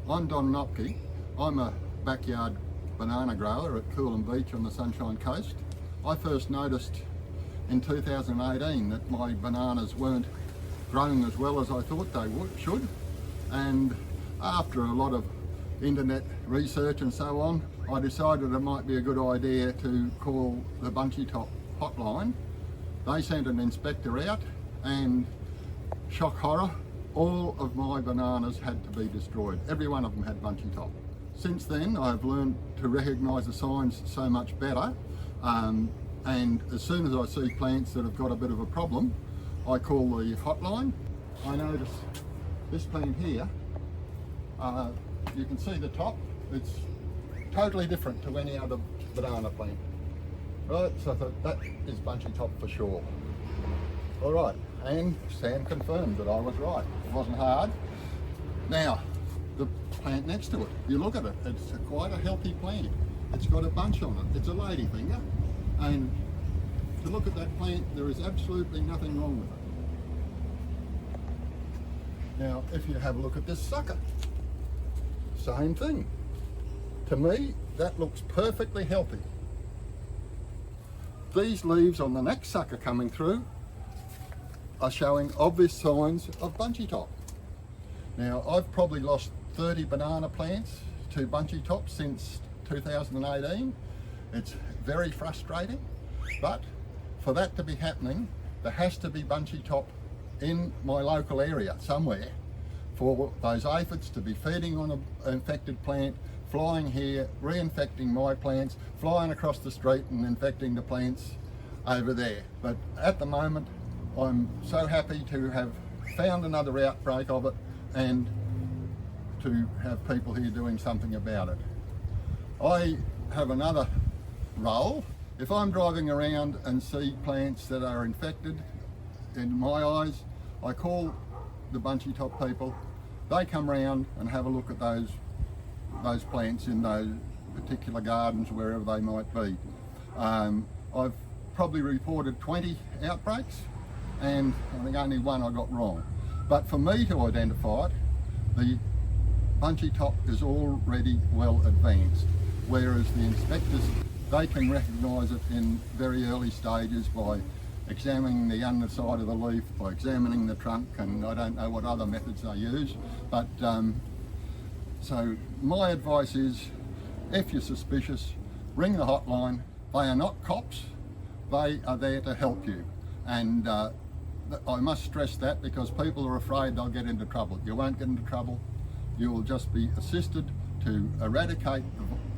I'm Don Knopke. I'm a backyard banana grower at Coolum Beach on the Sunshine Coast. I first noticed in 2018 that my bananas weren't growing as well as I thought they should, and after a lot of internet research and so on, I decided it might be a good idea to call the Bunchy Top hotline. They sent an inspector out and, shock horror, all of my bananas had to be destroyed. Every one of them had Bunchy Top. Since then I've learned to recognise the signs so much better, and as soon as I see plants that have got a bit of a problem, I call the hotline. I notice this plant here, you can see the top, it's totally different to any other banana plant. Right, so I thought that is Bunchy Top for sure. All right, and Sam confirmed that I was right. It wasn't hard. Now, the plant next to it, you look at it, it's quite a healthy plant. It's got a bunch on it. It's a ladyfinger. And to look at that plant, there is absolutely nothing wrong with it. Now, if you have a look at this sucker, same thing. To me, that looks perfectly healthy. These leaves on the next sucker coming through are showing obvious signs of Bunchy Top. Now, I've probably lost 30 banana plants to Bunchy Top since 2018. It's very frustrating, but for that to be happening, there has to be Bunchy Top in my local area somewhere for those aphids to be feeding on an infected plant, flying here, reinfecting my plants, flying across the street and infecting the plants over there. But at the moment, I'm so happy to have found another outbreak of it and to have people here doing something about it. I have another role. If I'm driving around and see plants that are infected, in my eyes, I call the Bunchy Top people. They come around and have a look at those plants in those particular gardens, wherever they might be. I've probably reported 20 outbreaks, and I think only one I got wrong. But for me to identify it, the Bunchy Top is already well advanced, whereas the inspectors, they can recognise it in very early stages by examining the underside of the leaf, by examining the trunk, and I don't know what other methods they use. But so my advice is, if you're suspicious, ring the hotline. They are not cops, they are there to help you. And I must stress that because people are afraid they'll get into trouble. You won't get into trouble. You will just be assisted to eradicate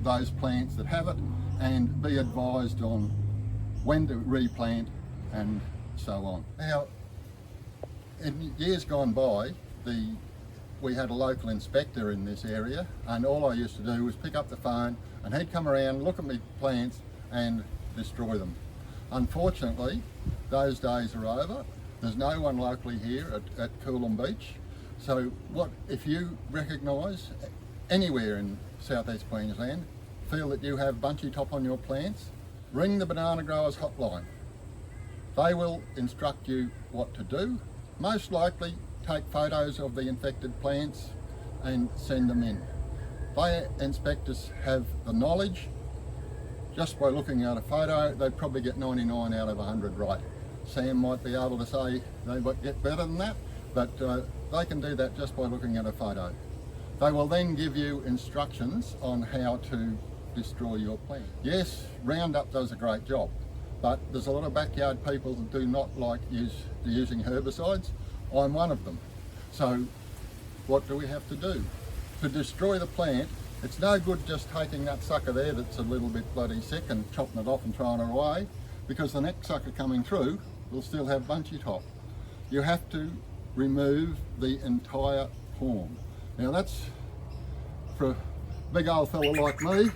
those plants that have it and be advised on when to replant and so on. Now, in years gone by, we had a local inspector in this area, and all I used to do was pick up the phone and he'd come around, look at my plants and destroy them. Unfortunately, those days are over. There's no one locally here at Coolum Beach. So what if you recognise anywhere in southeast Queensland, feel that you have Bunchy Top on your plants, ring the Banana Growers hotline. They will instruct you what to do. Most likely take photos of the infected plants and send them in. They inspectors have the knowledge. Just by looking at a photo, they probably get 99 out of 100 right. Sam might be able to say they might get better than that, but they can do that just by looking at a photo. They will then give you instructions on how to destroy your plant. Yes, Roundup does a great job, but there's a lot of backyard people that do not like using herbicides. I'm one of them. So what do we have to do? To destroy the plant, it's no good just taking that sucker there that's a little bit bloody sick and chopping it off and throwing it away, because the next sucker coming through will still have Bunchy Top. You have to remove the entire horn. Now that's, for a big old fella like me,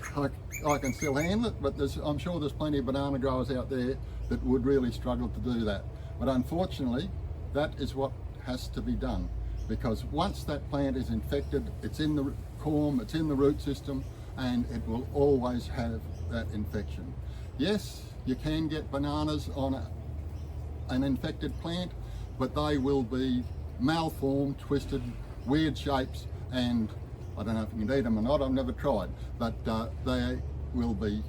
I can still handle it, but I'm sure there's plenty of banana growers out there that would really struggle to do that. But unfortunately, that is what has to be done, because once that plant is infected, it's in the corm, it's in the root system, and it will always have that infection. Yes, you can get bananas on an infected plant, but they will be malformed, twisted, weird shapes, and I don't know if you can eat them or not, I've never tried, but they will be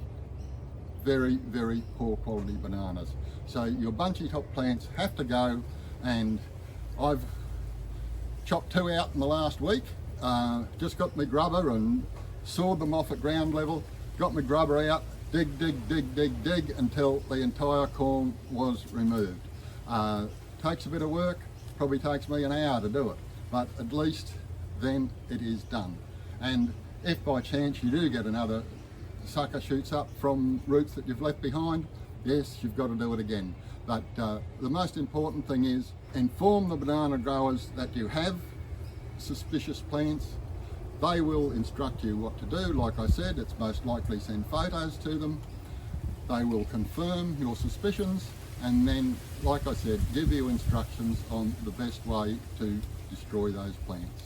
very, very poor quality bananas. So your bunchy top plants have to go, and I've chopped 2 out in the last week. Just got my grubber and sawed them off at ground level, got my grubber out, dig until the entire corn was removed. Takes a bit of work, probably takes me an hour to do it, but at least then it is done. And if by chance you do get another sucker shoots up from roots that you've left behind, yes, you've got to do it again. But the most important thing is inform the banana growers that you have suspicious plants. They will instruct you what to do. Like I said, it's most likely send photos to them. They will confirm your suspicions, and then, like I said, give you instructions on the best way to destroy those plants.